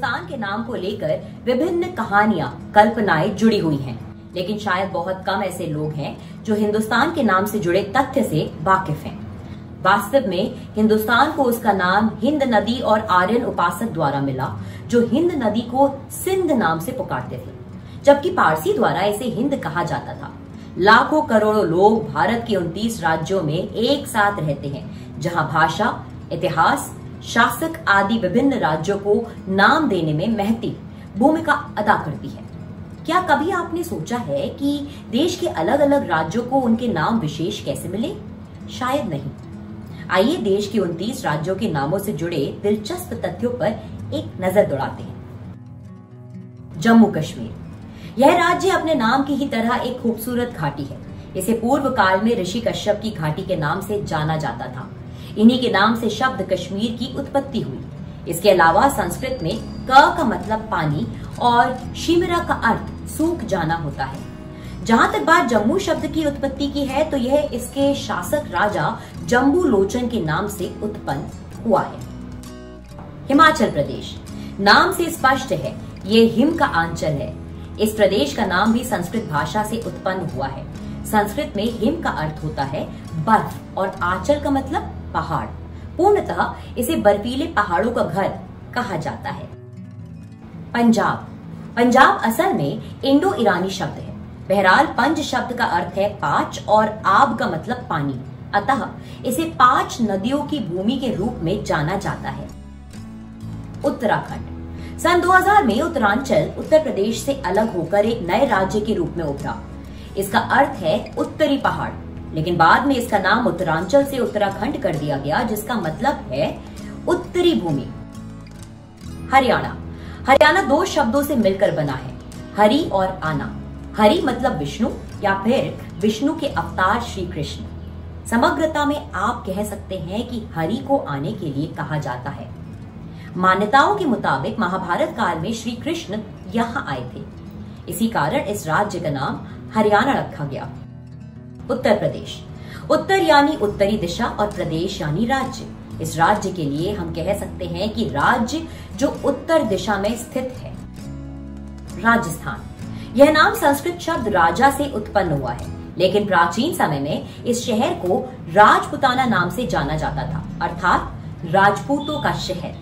हिंदुस्तान के नाम को लेकर विभिन्न कहानियां, कल्पनाएं जुड़ी हुई हैं, लेकिन शायद बहुत कम ऐसे लोग हैं जो हिंदुस्तान के नाम से जुड़े तथ्य से वाकिफ हैं। वास्तव में हिंदुस्तान को उसका नाम हिंद नदी और आर्यन उपासक द्वारा मिला, जो हिंद नदी को सिंध नाम से पुकारते थे, जबकि पारसी द्वारा इसे हिंद कहा जाता था। लाखों करोड़ों लोग भारत के 29 राज्यों में एक साथ रहते हैं, जहां भाषा, इतिहास, शासक आदि विभिन्न राज्यों को नाम देने में महती भूमिका अदा करती है। क्या कभी आपने सोचा है कि देश के अलग अलग राज्यों को उनके नाम विशेष कैसे मिले? शायद नहीं। आइए देश के 29 राज्यों के नामों से जुड़े दिलचस्प तथ्यों पर एक नजर दौड़ाते हैं। जम्मू कश्मीर। यह राज्य अपने नाम की ही तरह एक खूबसूरत घाटी है। इसे पूर्व काल में ऋषि कश्यप की घाटी के नाम से जाना जाता था। इन्हीं के नाम से शब्द कश्मीर की उत्पत्ति हुई। इसके अलावा संस्कृत में क का मतलब पानी और शिमरा का अर्थ सूख जाना होता है। जहां तक बात जम्मू शब्द की उत्पत्ति की है, तो यह इसके शासक राजा जम्बू लोचन के नाम से उत्पन्न हुआ है। हिमाचल प्रदेश। नाम से स्पष्ट है, ये हिम का आंचल है। इस प्रदेश का नाम भी संस्कृत भाषा से उत्पन्न हुआ है। संस्कृत में हिम का अर्थ होता है बर्फ और आंचल का मतलब पहाड़। पूर्णतः इसे बर्फीले पहाड़ों का घर कहा जाता है। पंजाब। पंजाब असल में इंडो ईरानी शब्द है। बहरहाल पंज शब्द का अर्थ है पांच और आब का मतलब पानी, अतः इसे 5 नदियों की भूमि के रूप में जाना जाता है। उत्तराखंड। सन 2000 में उत्तरांचल उत्तर प्रदेश से अलग होकर एक नए राज्य के रूप में उभरा। इसका अर्थ है उत्तरी पहाड़, लेकिन बाद में इसका नाम उत्तरांचल से उत्तराखंड कर दिया गया, जिसका मतलब है उत्तरी भूमि। हरियाणा। हरियाणा 2 शब्दों से मिलकर बना है, हरि और आना। हरि मतलब विष्णु या फिर विष्णु के अवतार श्री कृष्ण। समग्रता में आप कह सकते हैं कि हरि को आने के लिए कहा जाता है। मान्यताओं के मुताबिक महाभारत काल में श्री कृष्ण यहाँ आए थे। इसी कारण इस राज्य का नाम हरियाणा रखा गया। उत्तर प्रदेश। उत्तर यानी उत्तरी दिशा और प्रदेश यानी राज्य। इस राज्य के लिए हम कह सकते हैं कि राज्य जो उत्तर दिशा में स्थित है। राजस्थान। यह नाम संस्कृत शब्द राजा से उत्पन्न हुआ है, लेकिन प्राचीन समय में इस शहर को राजपुताना नाम से जाना जाता था, अर्थात राजपूतों का शहर।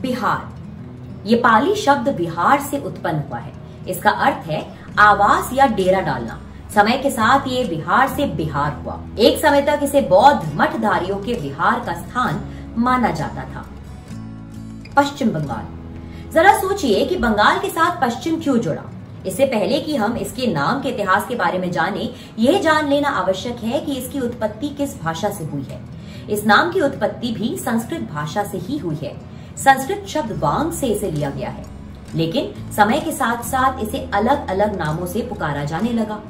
बिहार। ये पाली शब्द बिहार से उत्पन्न हुआ है। इसका अर्थ है आवास या डेरा डालना। समय के साथ ये बिहार से बिहार हुआ। एक समय तक इसे बौद्ध मठधारियों के विहार का स्थान माना जाता था। पश्चिम बंगाल। जरा सोचिए कि बंगाल के साथ पश्चिम क्यों जुड़ा। इससे पहले कि हम इसके नाम के इतिहास के बारे में जानें, यह जान लेना आवश्यक है कि इसकी उत्पत्ति किस भाषा से हुई है। इस नाम की उत्पत्ति भी संस्कृत भाषा से ही हुई है। संस्कृत शब्द वांग से इसे लिया गया है, लेकिन समय के साथ साथ इसे अलग अलग नामों से पुकारा जाने लगा।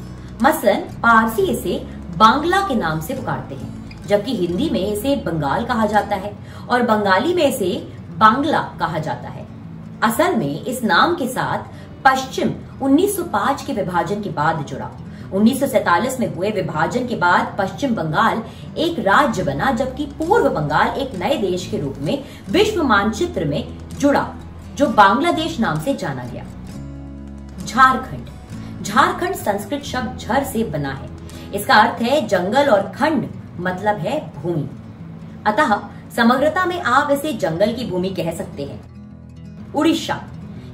मसलन पारसी इसे बांग्ला के नाम से पुकारते हैं, जबकि हिंदी में इसे बंगाल कहा जाता है और बंगाली में इसे बांग्ला कहा जाता है। असल में इस नाम के साथ पश्चिम 1905 के विभाजन के बाद जुड़ा। 1947 में हुए विभाजन के बाद पश्चिम बंगाल एक राज्य बना, जबकि पूर्व बंगाल एक नए देश के रूप में विश्व मानचित्र में जुड़ा, जो बांग्लादेश नाम से जाना गया। झारखंड। झारखंड संस्कृत शब्द झर से बना है। इसका अर्थ है जंगल और खंड मतलब है भूमि, अतः समग्रता में आप इसे जंगल की भूमि कह सकते हैं। उड़ीसा।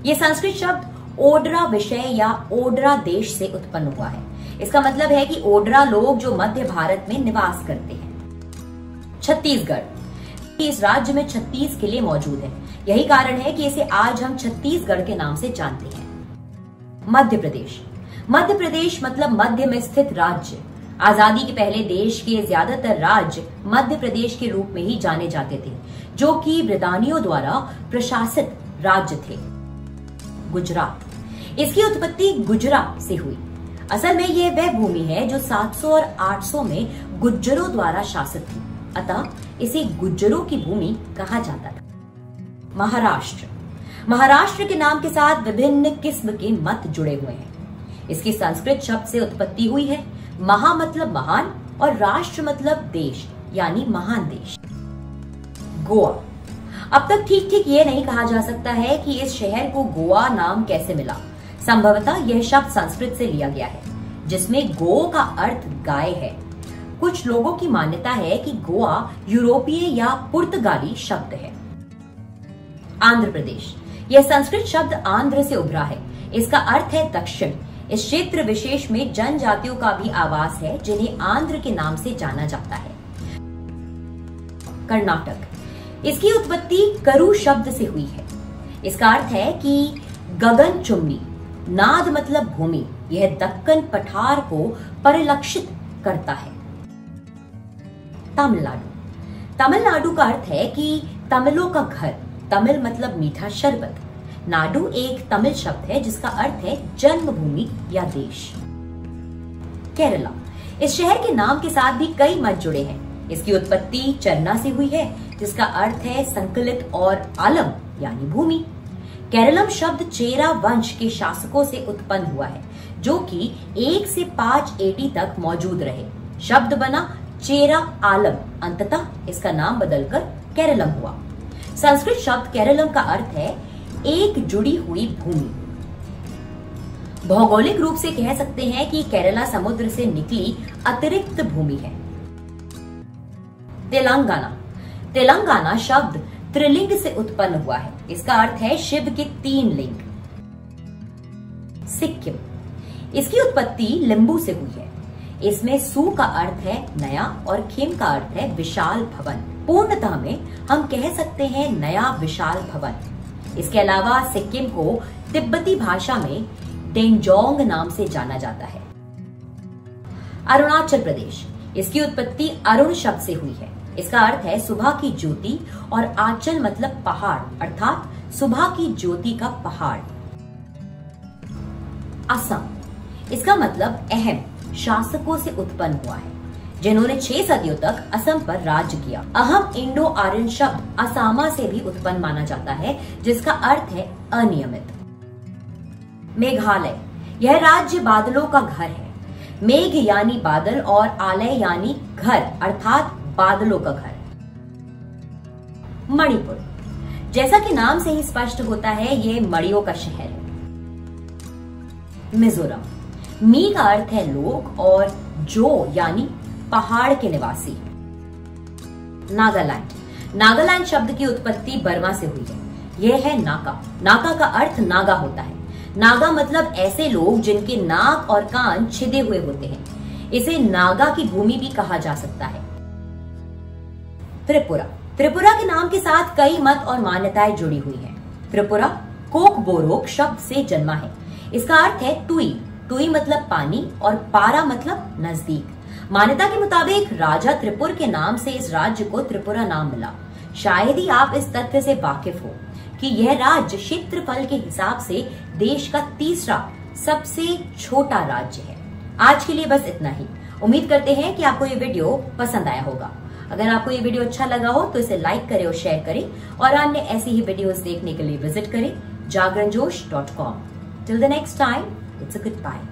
ये संस्कृत शब्द ओडरा विषय या ओडरा देश से उत्पन्न हुआ है। इसका मतलब है कि ओडरा लोग जो मध्य भारत में निवास करते हैं। छत्तीसगढ़। इस राज्य में 36 किले मौजूद हैं। यही कारण है कि इसे आज हम छत्तीसगढ़ के नाम से जानते हैं। मध्य प्रदेश। मध्य प्रदेश मतलब मध्य में स्थित राज्य। आजादी के पहले देश के ज्यादातर राज्य मध्य प्रदेश के रूप में ही जाने जाते थे, जो कि ब्रितानियों द्वारा प्रशासित राज्य थे। गुजरात। इसकी उत्पत्ति गुजरात से हुई। असल में यह वह भूमि है जो 700 और 800 में गुज्जरों द्वारा शासित थी, अतः इसे गुज्जरों की भूमि कहा जाता था। महाराष्ट्र। महाराष्ट्र के नाम के साथ विभिन्न किस्म के मत जुड़े हुए हैं। इसकी संस्कृत शब्द से उत्पत्ति हुई है। महा मतलब महान और राष्ट्र मतलब देश यानी महान देश। गोवा। अब तक ठीक ठीक ये नहीं कहा जा सकता है कि इस शहर को गोवा नाम कैसे मिला। संभवतः यह शब्द संस्कृत से लिया गया है, जिसमें गो का अर्थ गाय है। कुछ लोगों की मान्यता है कि गोवा यूरोपीय या पुर्तगाली शब्द है। आंध्र प्रदेश, यह संस्कृत शब्द आंध्र से उभरा है। इसका अर्थ है दक्षिण। इस क्षेत्र विशेष में जनजातियों का भी आवास है, जिन्हें आंध्र के नाम से जाना जाता है। कर्नाटक, इसकी उत्पत्ति करु शब्द से हुई है। इसका अर्थ है कि गगन चुम्बी। नाद मतलब भूमि। यह दक्कन पठार को परिलक्षित करता है। तमिलनाडु, तमिलनाडु का अर्थ है कि तमिलों का घर। तमिल मतलब मीठा शरबत। नाडु एक तमिल शब्द है जिसका अर्थ है जन्मभूमि या देश। केरला, इस शहर के नाम के साथ भी कई मत जुड़े हैं। इसकी उत्पत्ति चरना से हुई है, जिसका अर्थ है संकलित, और आलम यानी भूमि। केरलम शब्द चेरा वंश के शासकों से उत्पन्न हुआ है, जो कि 1 से 5 AD तक मौजूद रहे। शब्द बना चेरा आलम। अंततः इसका नाम बदलकर केरलम हुआ। संस्कृत शब्द केरलम का अर्थ है एक जुड़ी हुई भूमि। भौगोलिक रूप से कह सकते हैं कि केरला समुद्र से निकली अतिरिक्त भूमि है। तेलंगाना, तेलंगाना शब्द त्रिलिंग से उत्पन्न हुआ है। इसका अर्थ है शिव के 3 लिंग। सिक्किम, इसकी उत्पत्ति लिंबू से हुई है। इसमें सु का अर्थ है नया और खिम का अर्थ है विशाल भवन। पूर्णतः में हम कह सकते हैं नया विशाल भवन। इसके अलावा सिक्किम को तिब्बती भाषा में डेंजोंग नाम से जाना जाता है। अरुणाचल प्रदेश, इसकी उत्पत्ति अरुण शब्द से हुई है। इसका अर्थ है सुबह की ज्योति, और आंचल मतलब पहाड़, अर्थात सुबह की ज्योति का पहाड़। असम, इसका मतलब अहम शासकों से उत्पन्न हुआ है, जिन्होंने 6 सदियों तक असम पर राज्य किया। अहम इंडो आर्यन शब्द असामा से भी उत्पन्न माना जाता है, जिसका अर्थ है अनियमित। मेघालय, यह राज्य बादलों का घर है। मेघ यानी बादल और आलय यानी घर, अर्थात बादलों का घर। मणिपुर, जैसा कि नाम से ही स्पष्ट होता है, यह मड़ियों का शहर है। मिजोरम, मी का अर्थ है लोग, और जो यानी पहाड़ के निवासी। नागालैंड, नागालैंड शब्द की उत्पत्ति बर्मा से हुई है। यह है नाका। नाका का अर्थ नागा होता है। नागा मतलब ऐसे लोग जिनके नाक और कान छिदे हुए होते हैं। इसे नागा की भूमि भी कहा जा सकता है। त्रिपुरा, त्रिपुरा के नाम के साथ कई मत और मान्यताएं जुड़ी हुई हैं। त्रिपुरा कोक बोरोक शब्द से जन्मा है। इसका अर्थ है टुई। टुई मतलब पानी और पारा मतलब नजदीक। मान्यता के मुताबिक राजा त्रिपुर के नाम से इस राज्य को त्रिपुरा नाम मिला। शायद ही आप इस तथ्य से वाकिफ हो कि यह राज्य क्षेत्रफल के हिसाब से देश का 3रा सबसे छोटा राज्य है। आज के लिए बस इतना ही। उम्मीद करते हैं कि आपको ये वीडियो पसंद आया होगा। अगर आपको ये वीडियो अच्छा लगा हो तो इसे लाइक करें और शेयर करें, और अन्य ऐसी ही वीडियोस देखने के लिए विजिट करें jagranjosh.com। Till the next time, it's a goodbye.